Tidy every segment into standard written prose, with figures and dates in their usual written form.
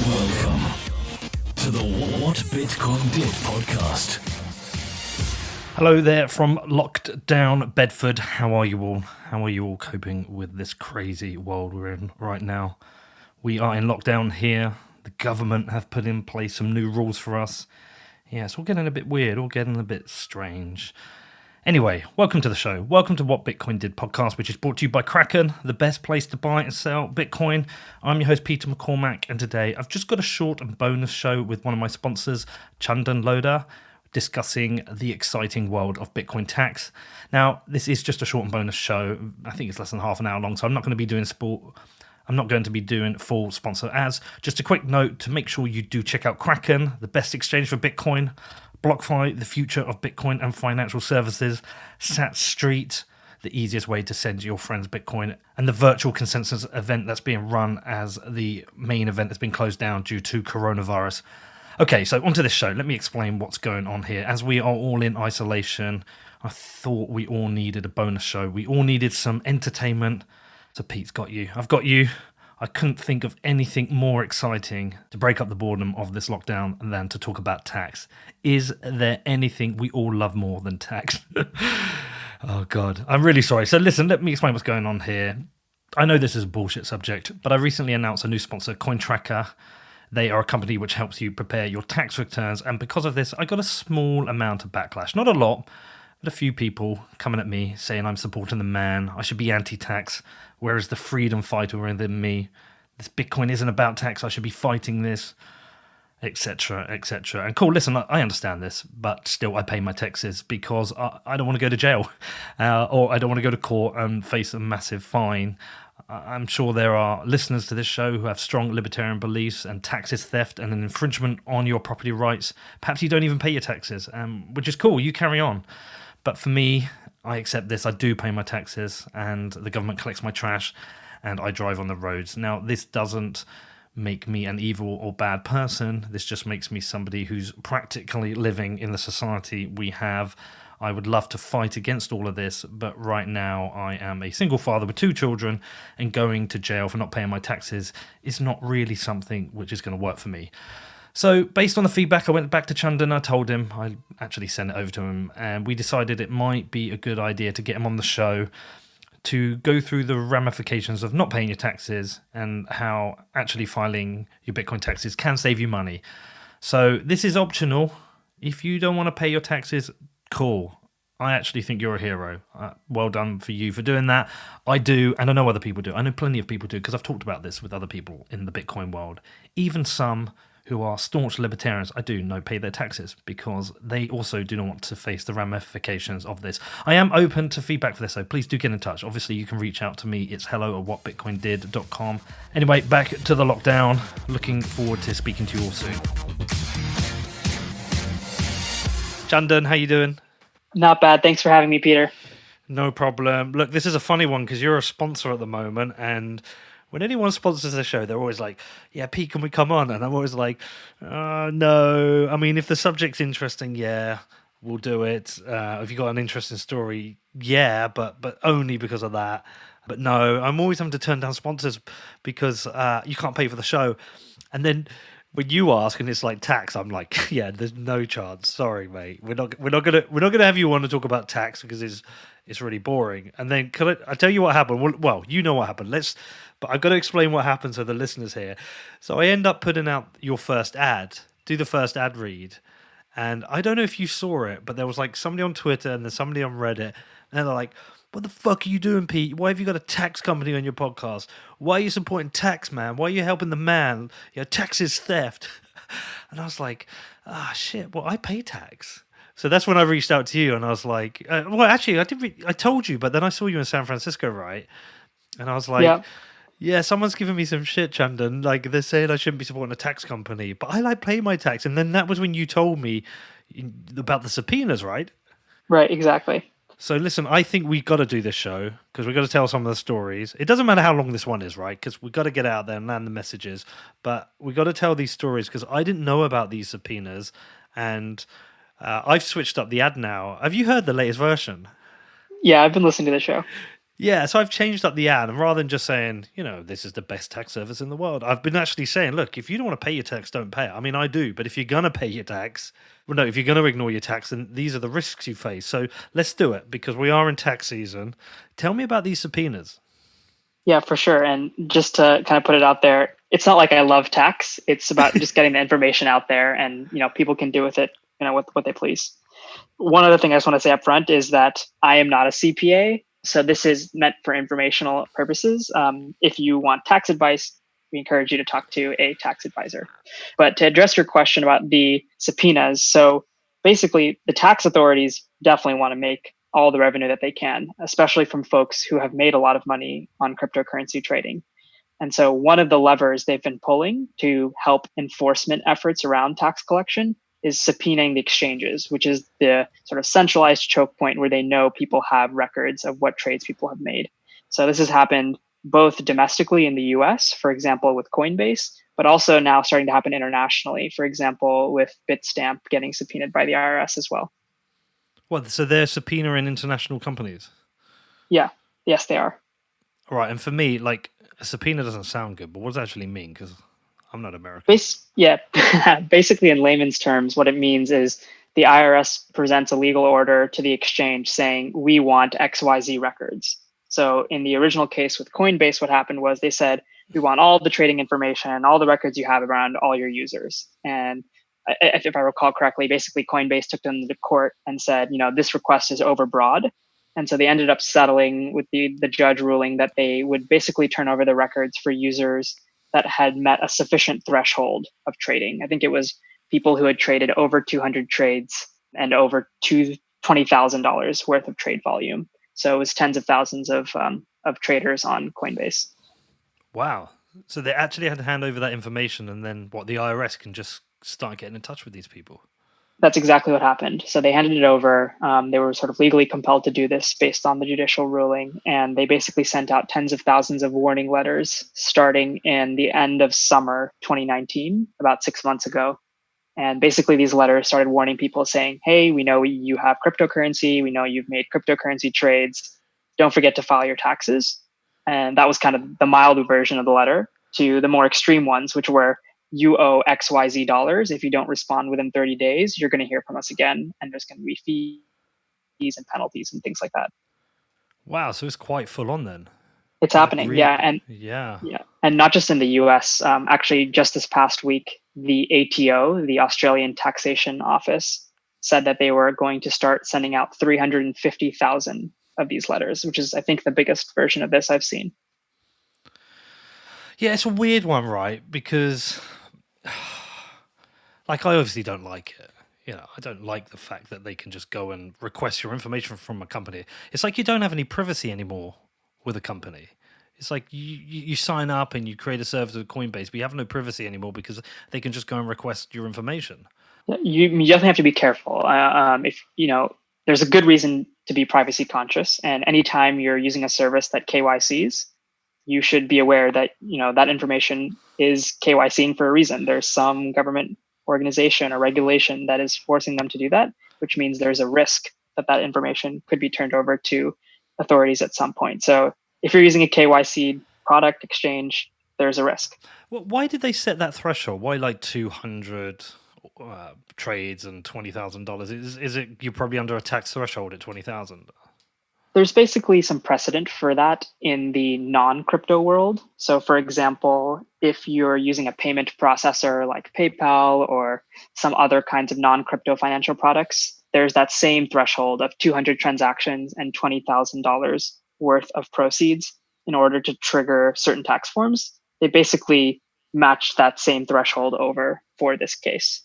Welcome to the What Bitcoin Did podcast. Hello there from locked down Bedford. How are you all? How are you all coping with this crazy world we're in right now? We are in lockdown here. The government have put in place some new rules for us. Yeah, it's all getting a bit weird, all getting a bit strange. Anyway, welcome to the show. Welcome to What Bitcoin Did podcast, which is brought to you by Kraken, the best place to buy and sell Bitcoin. I'm your host, Peter McCormack, and today I've just got a short and bonus show with one of my sponsors, Chandan Lodha, discussing the exciting world of Bitcoin tax. Now, this is just a short and bonus show. I think it's less than half an hour long, so I'm not going to be doing full sponsor ads. Just a quick note to make sure you do check out Kraken, the best exchange for Bitcoin, BlockFi, the future of Bitcoin and financial services, Sat Street, the easiest way to send your friends Bitcoin, and the virtual consensus event that's being run as the main event has been closed down due to coronavirus. Okay, so onto this show. Let me explain what's going on here. As we are all in isolation, I thought we all needed a bonus show. We all needed some entertainment. So Pete's got you. I've got you. I couldn't think of anything more exciting to break up the boredom of this lockdown than to talk about tax. Is there anything we all love more than tax? Oh, God. I'm really sorry. So listen, let me explain what's going on here. I know this is a bullshit subject, but I recently announced a new sponsor, Cointracker. They are a company which helps you prepare your tax returns. And because of this, I got a small amount of backlash. Not a lot, but a few people coming at me saying I'm supporting the man. I should be anti-tax. Whereas the freedom fighter within me, this Bitcoin isn't about tax. I should be fighting this, etc., etc. And cool, listen, I understand this, but still I pay my taxes because I don't want to go to jail or I don't want to go to court and face a massive fine. I'm sure there are listeners to this show who have strong libertarian beliefs, and tax is theft and an infringement on your property rights. Perhaps you don't even pay your taxes, which is cool. You carry on. But for me, I accept this. I do pay my taxes, and the government collects my trash, and I drive on the roads. Now, this doesn't make me an evil or bad person. This just makes me somebody who's practically living in the society we have. I would love to fight against all of this, but right now I am a single father with 2 children, and going to jail for not paying my taxes is not really something which is going to work for me. So based on the feedback, I went back to Chandan. I told him, I actually sent it over to him, and we decided it might be a good idea to get him on the show to go through the ramifications of not paying your taxes and how actually filing your Bitcoin taxes can save you money. So this is optional. If you don't want to pay your taxes, cool. I actually think you're a hero. Well done for you for doing that. I do, and I know other people do. I know plenty of people do, because I've talked about this with other people in the Bitcoin world. Even some who are staunch libertarians, I do know pay their taxes because they also do not want to face the ramifications of this. I am open to feedback for this, so please do get in touch. Obviously, you can reach out to me. It's hello@whatbitcoindid.com. Anyway, back to the lockdown. Looking forward to speaking to you all soon. Chandan, how you doing? Not bad. Thanks for having me, Peter. No problem. Look, this is a funny one because you're a sponsor at the moment, and when anyone sponsors a show, they're always like, yeah, Pete, can we come on? And I'm always like, no. I mean, if the subject's interesting, yeah, we'll do it. If you got an interesting story, yeah, but only because of that. But no, I'm always having to turn down sponsors because you can't pay for the show. And then when you ask and it's like tax, I'm like, yeah, there's no chance. Sorry, mate. We're not gonna have you on to talk about tax because it's really boring. And then I tell you what happened? Well, you know what happened. But I've got to explain what happened to the listeners here. So I end up putting out your first ad, do the first ad read. And I don't know if you saw it, but there was like somebody on Twitter and then somebody on Reddit. And they're like, what the fuck are you doing, Pete? Why have you got a tax company on your podcast? Why are you supporting tax, man? Why are you helping the man? Tax is theft. And I was like, shit, well, I pay tax. So that's when I reached out to you and I was like, well, actually, I told you, but then I saw you in San Francisco, right? And I was like, yeah, someone's giving me some shit, Chandan. Like, they're saying I shouldn't be supporting a tax company, but I pay my tax. And then that was when you told me about the subpoenas, right? Right, exactly. So listen, I think we got to do this show because we've got to tell some of the stories. It doesn't matter how long this one is, right? Because we've got to get out there and land the messages. But we got to tell these stories because I didn't know about these subpoenas. And I've switched up the ad now. Have you heard the latest version? Yeah, I've been listening to the show. Yeah, so I've changed up the ad, and rather than just saying, this is the best tax service in the world, I've been actually saying, look, if you don't want to pay your tax, don't pay it. I mean, I do, but if you're going to pay your tax, well, no, if you're going to ignore your tax, then these are the risks you face. So let's do it, because we are in tax season. Tell me about these subpoenas. Yeah, for sure. And just to kind of put it out there, it's not like I love tax. It's about just getting the information out there, and people can do with it, what they please. One other thing I just want to say up front is that I am not a CPA. So this is meant for informational purposes. If you want tax advice, we encourage you to talk to a tax advisor. But to address your question about the subpoenas, so basically the tax authorities definitely want to make all the revenue that they can, especially from folks who have made a lot of money on cryptocurrency trading. And so one of the levers they've been pulling to help enforcement efforts around tax collection is subpoenaing the exchanges, which is the sort of centralized choke point where they know people have records of what trades people have made. So this has happened both domestically in the US, for example, with Coinbase, but also now starting to happen internationally, for example, with Bitstamp getting subpoenaed by the IRS as well. What, so they're subpoenaing international companies? Yeah, yes, they are. All right, and for me, like, a subpoena doesn't sound good, but what does it actually mean? Because I'm not American. Basically, in layman's terms, what it means is the IRS presents a legal order to the exchange saying, we want XYZ records. So in the original case with Coinbase, what happened was they said, we want all the trading information, all the records you have around all your users. And if I recall correctly, basically Coinbase took them to court and said, this request is overbroad. And so they ended up settling with the judge ruling that they would basically turn over the records for users that had met a sufficient threshold of trading. I think it was people who had traded over 200 trades and over $20,000 worth of trade volume. So it was tens of thousands of traders on Coinbase. Wow. So they actually had to hand over that information, and then the IRS can just start getting in touch with these people? That's exactly what happened. So they handed it over. They were sort of legally compelled to do this based on the judicial ruling. And they basically sent out tens of thousands of warning letters starting in the end of summer 2019, about 6 months ago. And basically these letters started warning people saying, hey, we know you have cryptocurrency. We know you've made cryptocurrency trades. Don't forget to file your taxes. And that was kind of the mild version of the letter, to the more extreme ones, which were, you owe XYZ dollars. If you don't respond within 30 days, you're going to hear from us again. And there's going to be fees and penalties and things like that. Wow. So it's quite full on then. It's happening. Really? Yeah. And not just in the US. Actually, just this past week, the ATO, the Australian Taxation Office, said that they were going to start sending out 350,000 of these letters, which is, I think, the biggest version of this I've seen. Yeah, it's a weird one, right? Because I obviously don't like it. I don't like the fact that they can just go and request your information from a company. It's like you don't have any privacy anymore with a company. It's like you sign up and you create a service with Coinbase, but you have no privacy anymore because they can just go and request your information. You definitely have to be careful. If there's a good reason to be privacy conscious, and anytime you're using a service that KYCs, you should be aware that that information is KYCing for a reason. There's some government organization or regulation that is forcing them to do that, which means there's a risk that that information could be turned over to authorities at some point. So if you're using a KYC product exchange, there's a risk. Well, why did they set that threshold? Why 200 trades and $20,000? Is it you're probably under a tax threshold at 20,000? There's basically some precedent for that in the non-crypto world. So for example, if you're using a payment processor like PayPal or some other kinds of non-crypto financial products, there's that same threshold of 200 transactions and $20,000 worth of proceeds in order to trigger certain tax forms. They basically match that same threshold over for this case.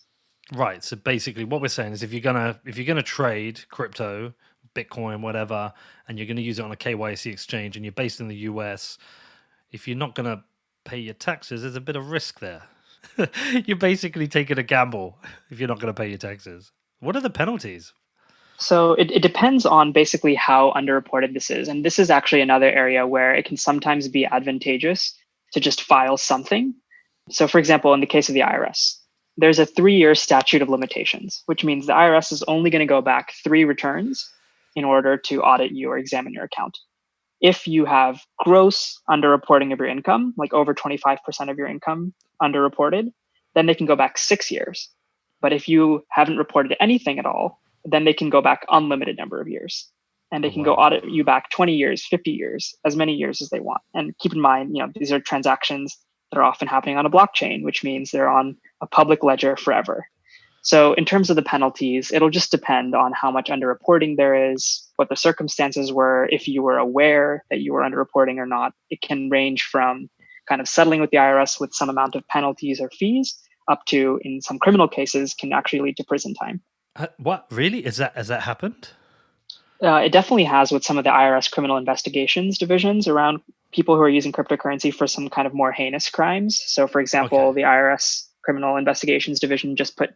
Right. So basically what we're saying is if you're gonna trade crypto, Bitcoin, whatever, and you're going to use it on a KYC exchange and you're based in the US, if you're not going to pay your taxes, there's a bit of risk there. You're basically taking a gamble if you're not going to pay your taxes. What are the penalties? So it depends on basically how underreported this is. And this is actually another area where it can sometimes be advantageous to just file something. So for example, in the case of the IRS, there's a 3-year statute of limitations, which means the IRS is only going to go back 3 returns in order to audit you or examine your account. If you have gross underreporting of your income, like over 25% of your income underreported, then they can go back 6 years. But if you haven't reported anything at all, then they can go back unlimited number of years. And they Oh, can go wow. audit you back 20 years, 50 years, as many years as they want. And keep in mind, these are transactions that are often happening on a blockchain, which means they're on a public ledger forever. So in terms of the penalties, it'll just depend on how much underreporting there is, what the circumstances were, if you were aware that you were underreporting or not. It can range from kind of settling with the IRS with some amount of penalties or fees up to, in some criminal cases, can actually lead to prison time. What, really? Has that happened? It definitely has with some of the IRS criminal investigations divisions around people who are using cryptocurrency for some kind of more heinous crimes. So, for example, Okay. the IRS criminal investigations division just put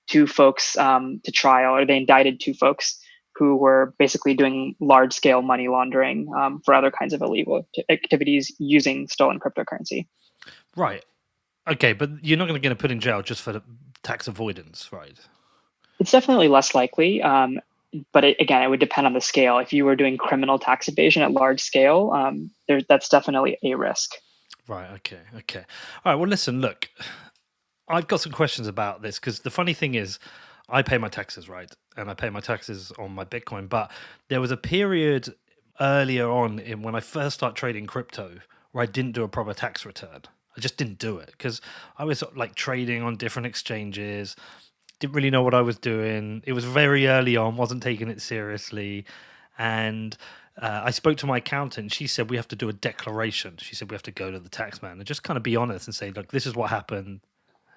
two folks to trial, or they indicted two folks who were basically doing large scale money laundering for other kinds of illegal activities using stolen cryptocurrency. Right. Okay, but you're not going to get put in jail just for tax avoidance, right? It's definitely less likely. But again, it would depend on the scale. If you were doing criminal tax evasion at large scale, that's definitely a risk. Right. Okay. All right. Well, listen. Look, I've got some questions about this because the funny thing is, I pay my taxes, right, and I pay my taxes on my Bitcoin. But there was a period earlier on in when I first started trading crypto where I didn't do a proper tax return. I just didn't do it because I was like trading on different exchanges. Didn't really know what I was doing. It was very early on, wasn't taking it seriously. And I spoke to my accountant. She said we have to do a declaration. She said we have to go to the tax man and just kind of be honest and say, look, this is what happened,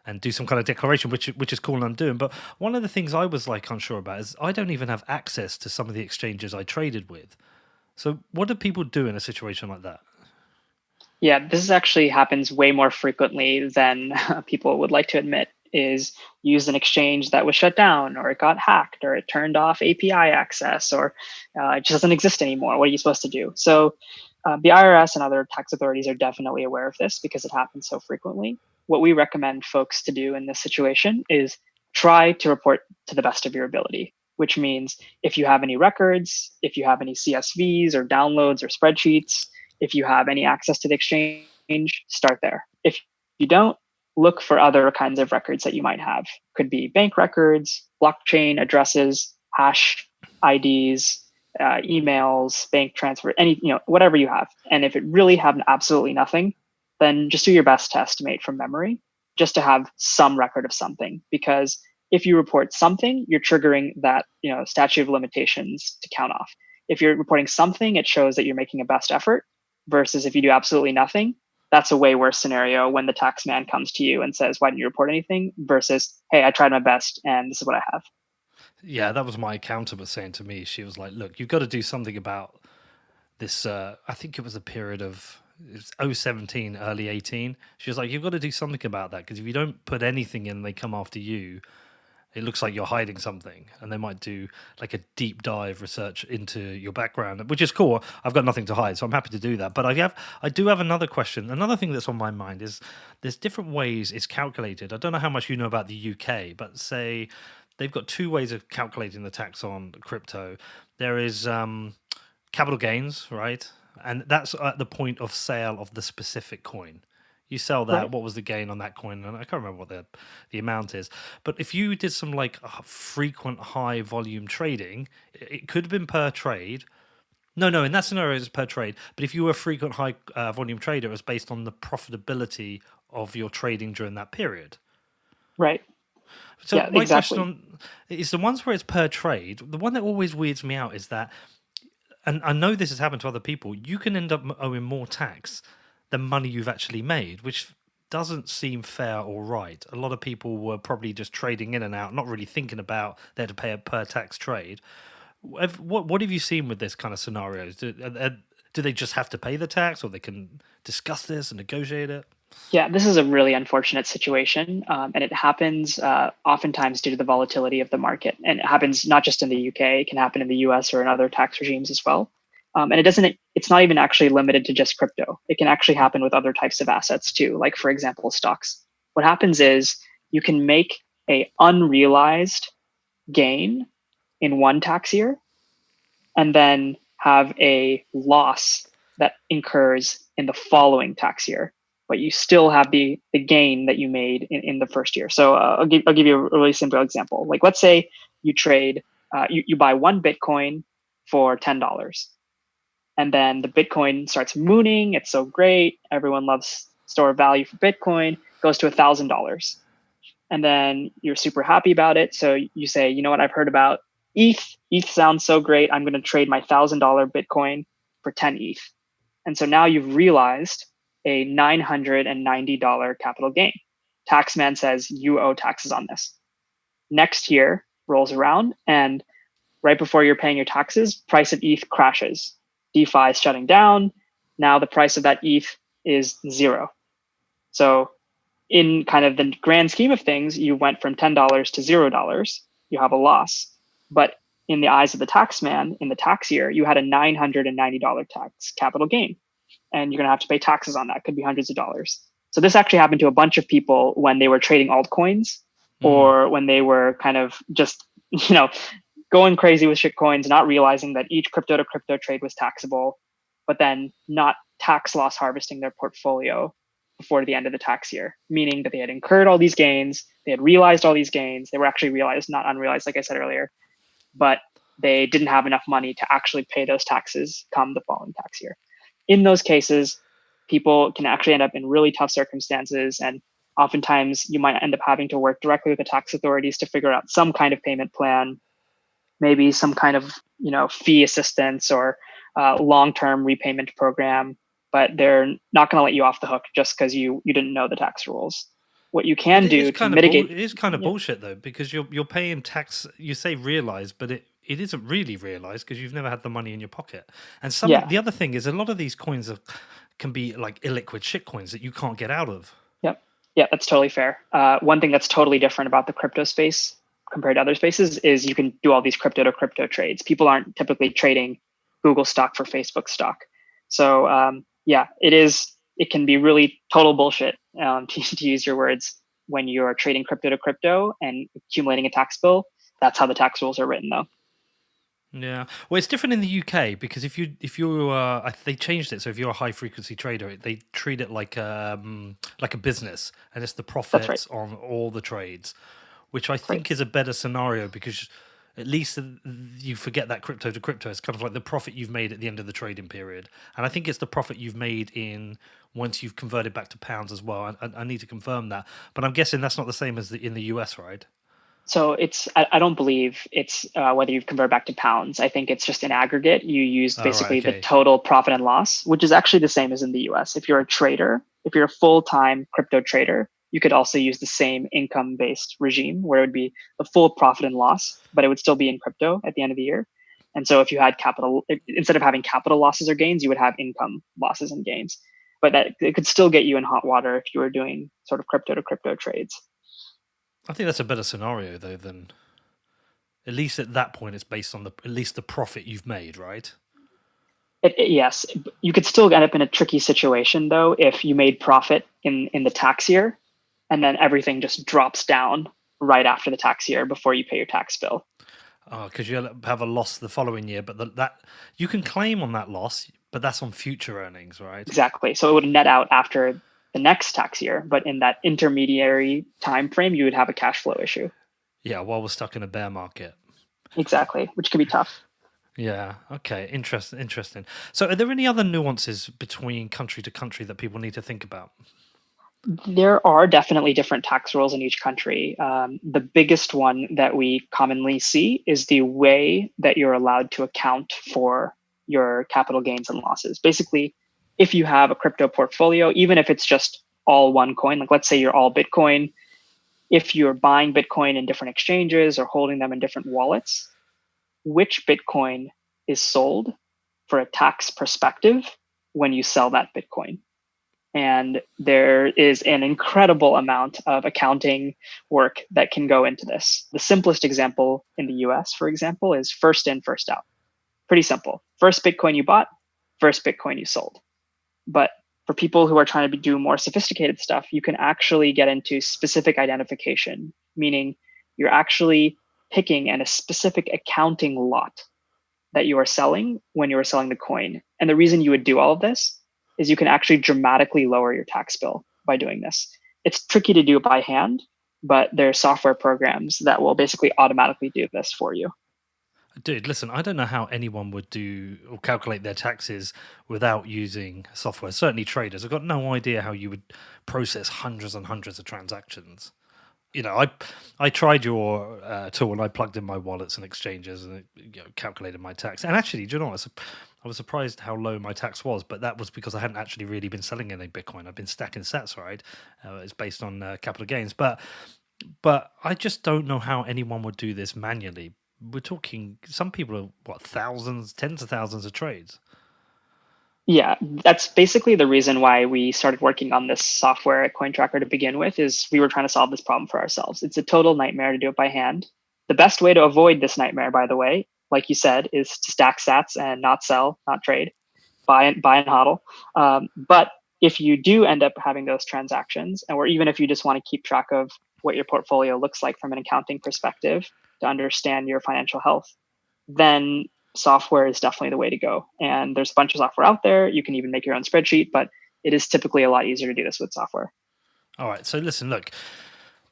and do some kind of declaration, which is cool and I'm doing. But one of the things I was like unsure about is I don't even have access to some of the exchanges I traded with. So what do people do in a situation like that? Yeah, this actually happens way more frequently than people would like to admit. Is use an exchange that was shut down, or it got hacked, or it turned off API access, or it just doesn't exist anymore. What are you supposed to do? So the IRS and other tax authorities are definitely aware of this because it happens so frequently. What we recommend folks to do in this situation is try to report to the best of your ability, which means if you have any records, if you have any CSVs or downloads or spreadsheets, if you have any access to the exchange, start there. If you don't, look for other kinds of records that you might have. Could be bank records, blockchain addresses, hash IDs, emails, bank transfer, whatever you have. And if it really have absolutely nothing, then just do your best to estimate from memory, just to have some record of something. Because if you report something, you're triggering that statute of limitations to count off. If you're reporting something, it shows that you're making a best effort. Versus if you do absolutely nothing, that's a way worse scenario when the tax man comes to you and says, why didn't you report anything? Versus, hey, I tried my best and this is what I have. Yeah, that was my accountant was saying to me. She was like, look, you've got to do something about this. I think it was a period of it was 017, early 18. She was like, you've got to do something about that because if you don't put anything in, they come after you. It looks like you're hiding something, and they might do like a deep dive research into your background, which is cool. I've got nothing to hide, so I'm happy to do that. But I do have another question. Another thing that's on my mind is there's different ways it's calculated. I don't know how much you know about the UK, but say they've got two ways of calculating the tax on crypto. There is capital gains, right? And that's at the point of sale of the specific coin. You sell that. Right. What was the gain on that coin? And I can't remember what the amount is. But if you did some like frequent high volume trading, it could have been per trade. No, in that scenario it's per trade. But if you were a frequent high volume trader, it was based on the profitability of your trading during that period. Right. So Yeah, my question exactly. on is the ones where it's per trade. The one that always weirds me out is that, and I know this has happened to other people, you can end up owing more tax than money you've actually made, which doesn't seem fair or right. A lot of people were probably just trading in and out, not really thinking about they had to pay a per tax trade. What have you seen with this kind of scenarios? Do they just have to pay the tax, or they can discuss this and negotiate it? Yeah, this is a really unfortunate situation. And it happens oftentimes due to the volatility of the market. And it happens not just in the UK, it can happen in the US or in other tax regimes as well. And it's not even actually limited to just crypto. It can actually happen with other types of assets too, like for example, stocks. What happens is you can make a unrealized gain in one tax year and then have a loss that incurs in the following tax year, but you still have the gain that you made in the first year. So I'll give you a really simple example. Like, let's say you trade, you buy one Bitcoin for $10, and then the Bitcoin starts mooning. It's so great. Everyone loves store of value for Bitcoin. Goes to $1,000, and then you're super happy about it. So you say, you know what? I've heard about ETH. ETH sounds so great. I'm going to trade my $1,000 Bitcoin for 10 ETH. And so now you've realized a $990 capital gain. Taxman says you owe taxes on this. Next year rolls around, and right before you're paying your taxes, price of ETH crashes. DeFi is shutting down. Now the price of that ETH is zero. So in kind of the grand scheme of things, you went from $10 to $0. You have a loss. But in the eyes of the taxman, in the tax year, you had a $990 tax capital gain. And you're going to have to pay taxes on that. Could be hundreds of dollars. So this actually happened to a bunch of people when they were trading altcoins, or when they were kind of just, going crazy with shitcoins, not realizing that each crypto to crypto trade was taxable, but then not tax loss harvesting their portfolio before the end of the tax year, meaning that they had incurred all these gains, they had realized all these gains. They were actually realized, not unrealized, like I said earlier, but they didn't have enough money to actually pay those taxes come the following tax year. In those cases, people can actually end up in really tough circumstances, and oftentimes you might end up having to work directly with the tax authorities to figure out some kind of payment plan, maybe some kind of fee assistance or long-term repayment program, but they're not going to let you off the hook just because you didn't know the tax rules. What you can do to mitigate it is kind of bullshit though, because you're paying tax. You say realized, but it isn't really realized because you've never had the money in your pocket. And the other thing is, a lot of these coins can be like illiquid shit coins that you can't get out of. Yep. Yeah, that's totally fair. One thing that's totally different about the crypto space compared to other spaces is you can do all these crypto to crypto trades. People aren't typically trading Google stock for Facebook stock. So it can be really total bullshit, to use your words, when you're trading crypto to crypto and accumulating a tax bill. That's how the tax rules are written, though. Yeah, well, it's different in the UK because if you they changed it, so if you're a high frequency trader, they treat it like a business, and it's the profits on all the trades, which I think is a better scenario because at least you forget that crypto to crypto. It's kind of like the profit you've made at the end of the trading period, and I think it's the profit you've made in once you've converted back to pounds as well. I need to confirm that, but I'm guessing that's not the same as in the US, right? So I don't believe it's whether you've converted back to pounds. I think it's just in aggregate. You use basically the total profit and loss, which is actually the same as in the US. If you're a trader, if you're a full-time crypto trader, you could also use the same income-based regime where it would be the full profit and loss, but it would still be in crypto at the end of the year. And so if you had instead of having capital losses or gains, you would have income losses and gains. But that it could still get you in hot water if you were doing sort of crypto to crypto trades. I think that's a better scenario though than, at least at that point, it's based on at least the profit you've made, right? Yes, you could still end up in a tricky situation though if you made profit in the tax year, and then everything just drops down right after the tax year before you pay your tax bill. Because you have a loss the following year, but that you can claim on that loss, but that's on future earnings, right? Exactly. So it would net out after the next tax year, but in that intermediary time frame, you would have a cash flow issue. Yeah, while we're stuck in a bear market. Exactly, which can be tough. Yeah. Okay. Interesting. So, are there any other nuances between country to country that people need to think about? There are definitely different tax rules in each country. The biggest one that we commonly see is the way that you're allowed to account for your capital gains and losses. Basically, if you have a crypto portfolio, even if it's just all one coin, like let's say you're all Bitcoin, if you're buying Bitcoin in different exchanges or holding them in different wallets, which Bitcoin is sold for a tax perspective when you sell that Bitcoin? And there is an incredible amount of accounting work that can go into this. The simplest example in the US, for example, is first in, first out. Pretty simple. First Bitcoin you bought, first Bitcoin you sold. But for people who are trying to do more sophisticated stuff, you can actually get into specific identification, meaning you're actually picking a specific accounting lot. that you are selling when you are selling the coin. And the reason you would do all of this is you can actually dramatically lower your tax bill by doing this. It's tricky to do it by hand, but there are software programs that will basically automatically do this for you. Dude, listen, I don't know how anyone would do or calculate their taxes without using software. Certainly traders. I've got no idea how you would process hundreds and hundreds of transactions. I tried your tool and I plugged in my wallets and exchanges and it calculated my tax. And actually, do you know what? I was surprised how low my tax was, but that was because I hadn't actually really been selling any Bitcoin. I've been stacking sats, right? It's based on capital gains, but I just don't know how anyone would do this manually. We're talking some people are thousands, tens of thousands of trades. Yeah, that's basically the reason why we started working on this software at Cointracker to begin with, is we were trying to solve this problem for ourselves. It's a total nightmare to do it by hand. The best way to avoid this nightmare, by the way, like you said, is to stack sats and not sell, not trade, buy and hodl. But if you do end up having those transactions, or even if you just want to keep track of what your portfolio looks like from an accounting perspective to understand your financial health, then software is definitely the way to go. And there's a bunch of software out there. You can even make your own spreadsheet, but it is typically a lot easier to do this with software. All right. So listen, look,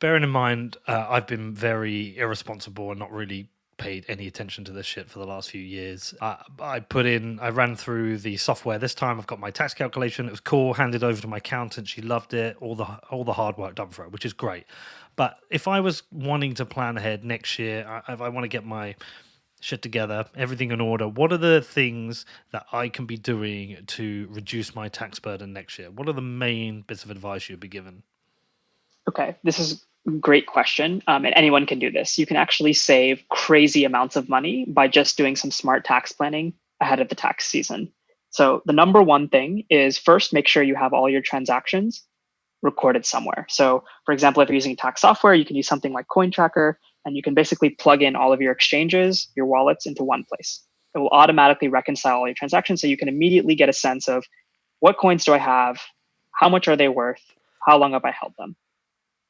bearing in mind, I've been very irresponsible and not really paid any attention to this shit for the last few years. I ran through the software this time. I've got my tax calculation. It was cool. Handed over to my accountant. She loved it. All the hard work done for her, which is great. But if I was wanting to plan ahead next year, if I want to get my shit together, everything in order, what are the things that I can be doing to reduce my tax burden next year? What are the main bits of advice you'd be given? Okay, this is a great question. And anyone can do this. You can actually save crazy amounts of money by just doing some smart tax planning ahead of the tax season. So the number one thing is, first, make sure you have all your transactions recorded somewhere. So for example, if you're using tax software, you can use something like Cointracker, and you can basically plug in all of your exchanges, your wallets into one place. It will automatically reconcile all your transactions, so you can immediately get a sense of what coins do I have, how much are they worth, how long have I held them.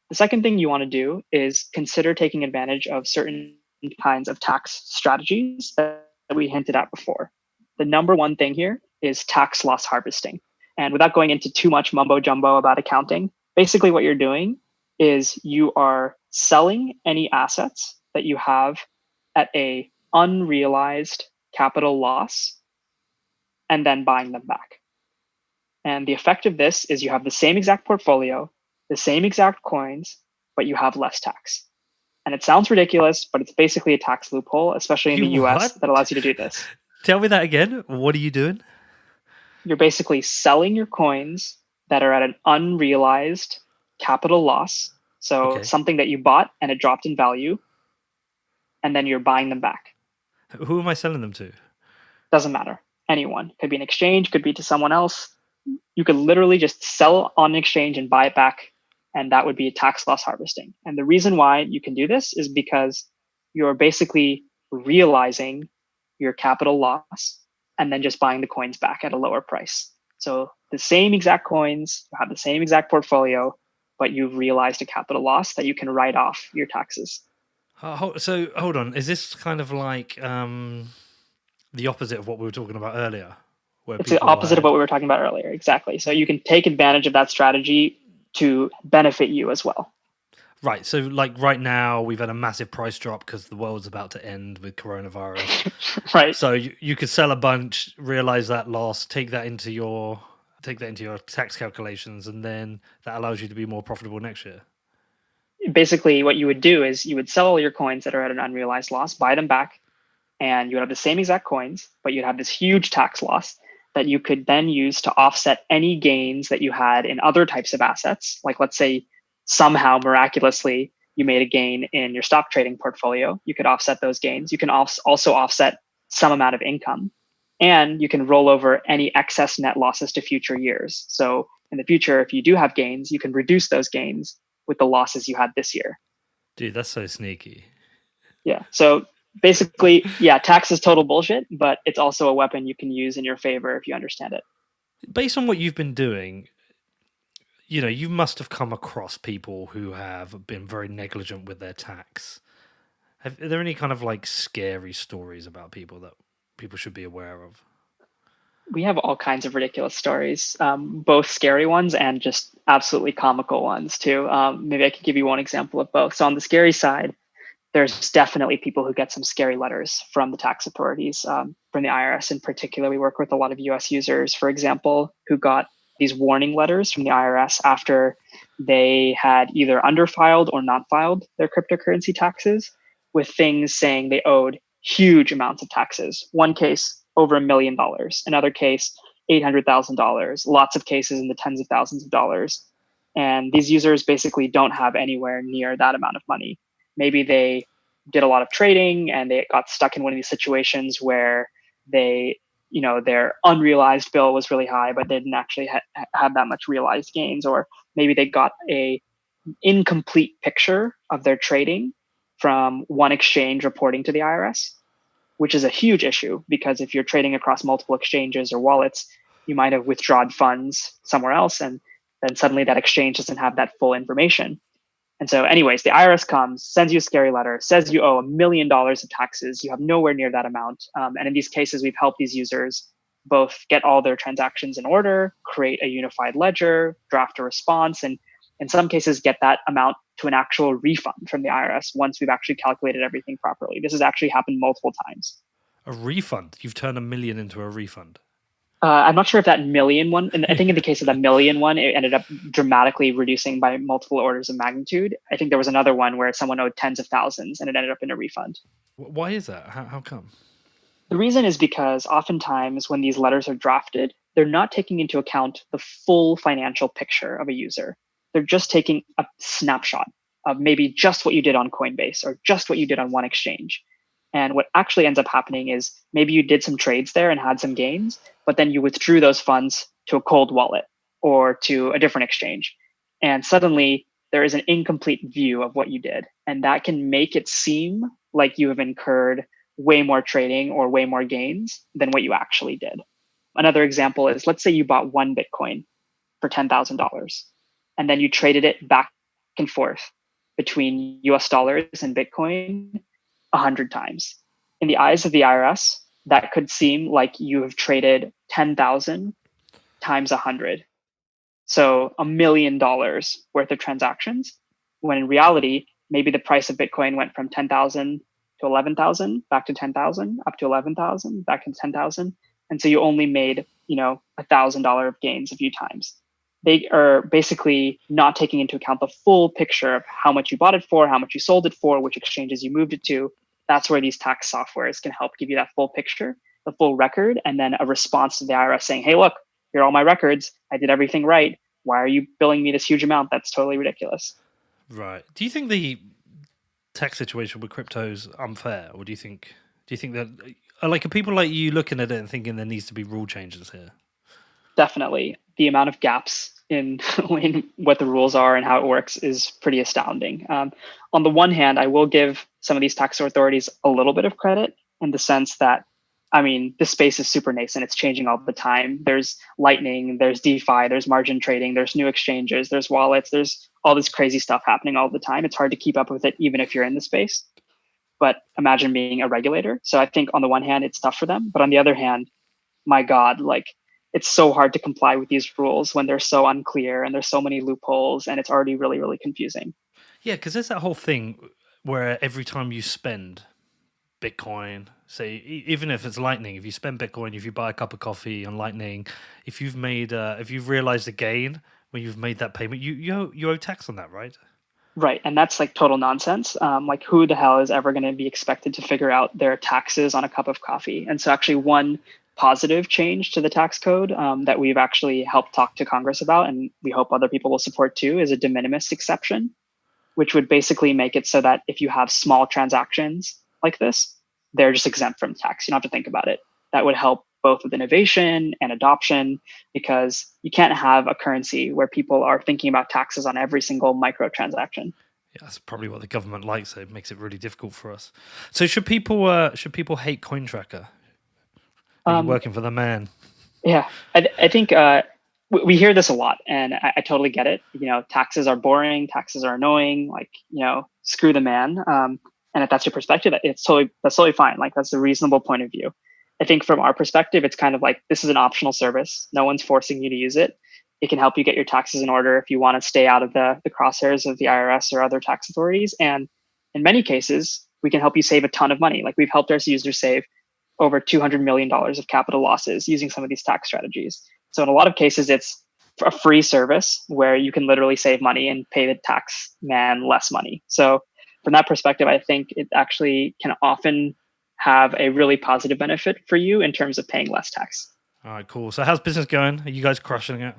The second thing you want to do is consider taking advantage of certain kinds of tax strategies that we hinted at before. The number one thing here is tax loss harvesting. And without going into too much mumbo jumbo about accounting, basically what you're doing is you are selling any assets that you have at a unrealized capital loss and then buying them back. And the effect of this is you have the same exact portfolio, the same exact coins, but you have less tax. And it sounds ridiculous, but it's basically a tax loophole, especially in the US, that allows you to do this. Tell me that again. What are you doing? You're basically selling your coins that are at an unrealized capital loss. So something that you bought and it dropped in value, and then you're buying them back. Who am I selling them to? Doesn't matter. Anyone. Could be an exchange, could be to someone else. You could literally just sell on an exchange and buy it back, and that would be tax loss harvesting. And the reason why you can do this is because you're basically realizing your capital loss and then just buying the coins back at a lower price. So the same exact coins, you have the same exact portfolio, but you've realized a capital loss that you can write off your taxes. So hold on, is this kind of like the opposite of what we were talking about earlier? It's the opposite of what we were talking about earlier, exactly. So you can take advantage of that strategy to benefit you as well. Right. So like right now, we've had a massive price drop because the world's about to end with coronavirus. Right. So you could sell a bunch, realize that loss, take that into your tax calculations, and then that allows you to be more profitable next year. Basically, what you would do is you would sell all your coins that are at an unrealized loss, buy them back, and you would have the same exact coins, but you'd have this huge tax loss that you could then use to offset any gains that you had in other types of assets. Like let's say somehow miraculously you made a gain in your stock trading portfolio. You could offset those gains. You can also offset some amount of income, and you can roll over any excess net losses to future years. So in the future, if you do have gains, you can reduce those gains with the losses you had this year. Dude, that's so sneaky. Yeah. So basically, yeah, tax is total bullshit, but it's also a weapon you can use in your favor if you understand it. Based on what you've been doing, you must have come across people who have been very negligent with their tax. Are there any kind of like scary stories about people that people should be aware of? We have all kinds of ridiculous stories, both scary ones and just absolutely comical ones too. Maybe I could give you one example of both. So on the scary side, there's definitely people who get some scary letters from the tax authorities, from the IRS in particular. We work with a lot of US users, for example, who got these warning letters from the IRS after they had either underfiled or not filed their cryptocurrency taxes, with things saying they owed huge amounts of taxes. One case, over $1 million. Another case, $800,000. Lots of cases in the tens of thousands of dollars. And these users basically don't have anywhere near that amount of money. Maybe they did a lot of trading and they got stuck in one of these situations where they, their unrealized bill was really high, but they didn't actually have that much realized gains. Or maybe they got a incomplete picture of their trading from one exchange reporting to the IRS, which is a huge issue because if you're trading across multiple exchanges or wallets, you might have withdrawn funds somewhere else, and then suddenly that exchange doesn't have that full information. And so anyways, the IRS comes, sends you a scary letter, says you owe $1 million of taxes. You have nowhere near that amount. And in these cases, we've helped these users both get all their transactions in order, create a unified ledger, draft a response, and in some cases get that amount to an actual refund from the IRS once we've actually calculated everything properly. This has actually happened multiple times. A refund? You've turned $1 million into a refund? I'm not sure if that million one, and I think in the case of the million one, it ended up dramatically reducing by multiple orders of magnitude. I think there was another one where someone owed tens of thousands and it ended up in a refund. Why is that? How come? The reason is because oftentimes when these letters are drafted, they're not taking into account the full financial picture of a user. They're just taking a snapshot of maybe just what you did on Coinbase or just what you did on one exchange. And what actually ends up happening is maybe you did some trades there and had some gains, but then you withdrew those funds to a cold wallet or to a different exchange. And suddenly there is an incomplete view of what you did. And that can make it seem like you have incurred way more trading or way more gains than what you actually did. Another example is, let's say you bought one Bitcoin for $10,000 and then you traded it back and forth between US dollars and Bitcoin 100 times. In the eyes of the IRS, that could seem like you have traded 10,000 times 100. So $1 million worth of transactions, when in reality, maybe the price of Bitcoin went from 10,000 to 11,000, back to 10,000, up to 11,000, back to 10,000. And so you only made, $1,000 of gains a few times. They are basically not taking into account the full picture of how much you bought it for, how much you sold it for, which exchanges you moved it to. That's where these tax softwares can help give you that full picture, the full record, and then a response to the IRS saying, hey, look, here are all my records. I did everything right. Why are you billing me this huge amount? That's totally ridiculous. Right. Do you think the tax situation with crypto is unfair, or do you think that are people like you looking at it and thinking there needs to be rule changes here? Definitely. The amount of gaps in what the rules are and how it works is pretty astounding. On the one hand, I will give some of these tax authorities a little bit of credit in the sense that, this space is super nascent. It's changing all the time. There's Lightning, there's DeFi, there's margin trading, there's new exchanges, there's wallets, there's all this crazy stuff happening all the time. It's hard to keep up with it even if you're in the space. But imagine being a regulator. So I think on the one hand, it's tough for them. But on the other hand, my God, it's so hard to comply with these rules when they're so unclear and there's so many loopholes and it's already really, really confusing. Yeah, because there's that whole thing where every time you spend Bitcoin, say even if it's Lightning, if you spend Bitcoin, if you buy a cup of coffee on Lightning, if you've realized a gain when you've made that payment, you owe tax on that, right? Right, and that's total nonsense. Who the hell is ever going to be expected to figure out their taxes on a cup of coffee? And so actually one positive change to the tax code that we've actually helped talk to Congress about, and we hope other people will support too, is a de minimis exception, which would basically make it so that if you have small transactions like this, they're just exempt from tax. You don't have to think about it. That would help both with innovation and adoption, because you can't have a currency where people are thinking about taxes on every single micro transaction. Yeah, that's probably what the government likes. So it makes it really difficult for us. So should people hate Cointracker? Are you working for the man? Yeah, I think we hear this a lot, and I totally get it. Taxes are boring, taxes are annoying. Screw the man. And if that's your perspective, that's totally fine. That's a reasonable point of view. I think from our perspective, it's kind of like this is an optional service. No one's forcing you to use it. It can help you get your taxes in order if you want to stay out of the crosshairs of the IRS or other tax authorities. And in many cases, we can help you save a ton of money. Like we've helped our users save over $200 million of capital losses using some of these tax strategies. So in a lot of cases, it's a free service where you can literally save money and pay the tax man less money. So from that perspective, I think it actually can often have a really positive benefit for you in terms of paying less tax. All right, cool. So how's business going? Are you guys crushing it?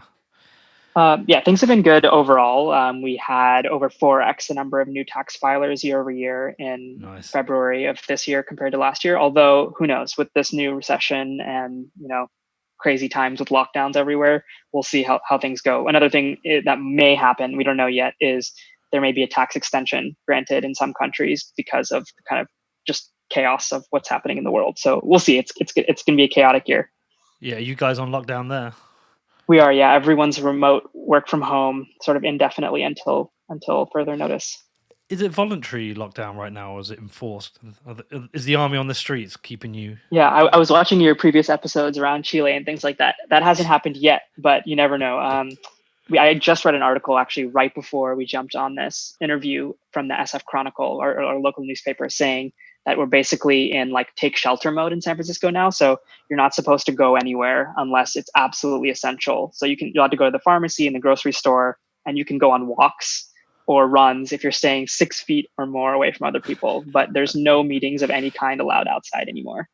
Yeah, things have been good overall. We had over 4x the number of new tax filers year over year in February of this year compared to last year. Although, who knows, with this new recession and crazy times with lockdowns everywhere, we'll see how things go. Another thing that may happen, we don't know yet, is there may be a tax extension granted in some countries because of the kind of just chaos of what's happening in the world. So we'll see. It's going to be a chaotic year. Yeah, you guys on lockdown there? We are, yeah. Everyone's remote work from home sort of indefinitely until further notice. Is it voluntary lockdown right now, or is it enforced? Is the army on the streets keeping you? Yeah, I was watching your previous episodes around Chile and things like that. That hasn't happened yet, but you never know. I just read an article actually right before we jumped on this interview from the SF Chronicle, our local newspaper, saying that we're basically in like take shelter mode in San Francisco now. So you're not supposed to go anywhere unless it's absolutely essential. So you'll have to go to the pharmacy and the grocery store, and you can go on walks or runs if you're staying 6 feet or more away from other people. But there's no meetings of any kind allowed outside anymore.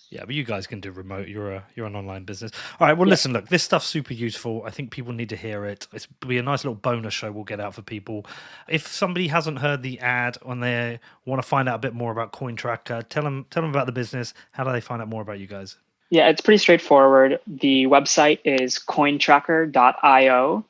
Yeah, but you guys can do remote. You're an online business. All right. Well, listen, look, this stuff's super useful. I think people need to hear it. It'll be a nice little bonus show we'll get out for people. If somebody hasn't heard the ad and they want to find out a bit more about Cointracker, tell them about the business. How do they find out more about you guys? Yeah, it's pretty straightforward. The website is cointracker.io.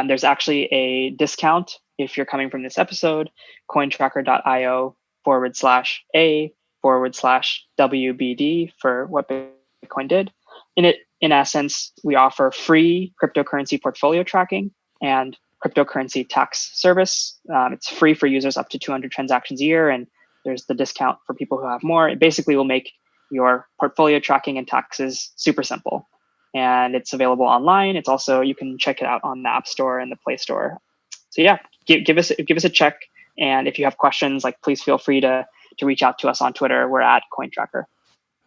There's actually a discount if you're coming from this episode, cointracker.io/A/WBD for what Bitcoin did. In essence, we offer free cryptocurrency portfolio tracking and cryptocurrency tax service. It's free for users up to 200 transactions a year, and there's the discount for people who have more. It basically will make your portfolio tracking and taxes super simple. And it's available online. It's also, you can check it out on the App Store and the Play Store. So yeah, give us a check. And if you have questions, please feel free to reach out to us on Twitter. We're at Cointracker.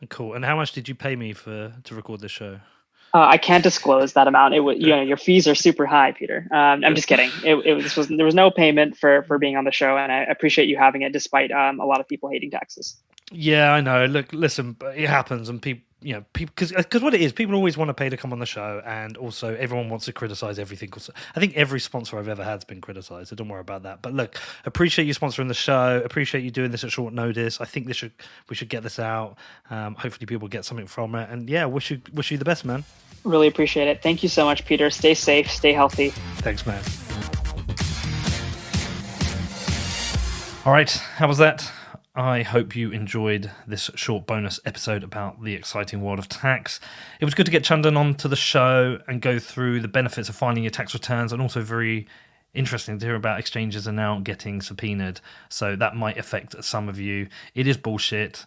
Cool. And how much did you pay me to record this show? I can't disclose that amount. It was, your fees are super high, Peter. I'm just kidding. There was no payment for being on the show, and I appreciate you having it, despite a lot of people hating taxes. Yeah, I know. Look, listen, it happens, and people, because what it is, people always want to pay to come on the show, and also everyone wants to criticize everything. I think every sponsor I've ever had has been criticized, so don't worry about that. But look, appreciate you sponsoring the show. Appreciate you doing this at short notice. I think we should get this out. Hopefully, people get something from it, and yeah, wish you the best, man. Really appreciate it. Thank you so much, Peter. Stay safe. Stay healthy. Thanks, man. All right, how was that? I hope you enjoyed this short bonus episode about the exciting world of tax. It was good to get Chandan onto the show and go through the benefits of filing your tax returns, and also very interesting to hear about exchanges are now getting subpoenaed. So that might affect some of you. It is bullshit.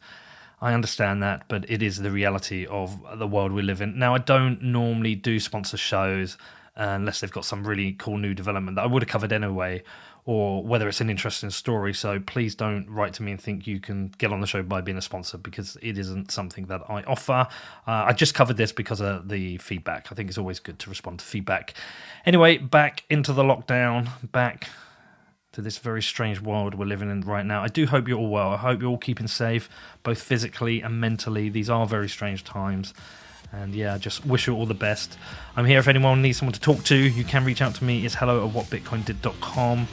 I understand that, but it is the reality of the world we live in. Now, I don't normally do sponsor shows unless they've got some really cool new development that I would have covered anyway, or whether it's an interesting story. So please don't write to me and think you can get on the show by being a sponsor, because it isn't something that I offer. I just covered this because of the feedback. I think it's always good to respond to feedback. Anyway, back into the lockdown, back to this very strange world we're living in right now. I do hope you're all well. I hope you're all keeping safe, both physically and mentally. These are very strange times. And yeah, just wish you all the best. I'm here if anyone needs someone to talk to. You can reach out to me. It's hello@whatbitcoindid.com.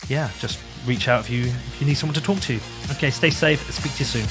Yeah, just reach out if you need someone to talk to. Okay, stay safe. Speak to you soon.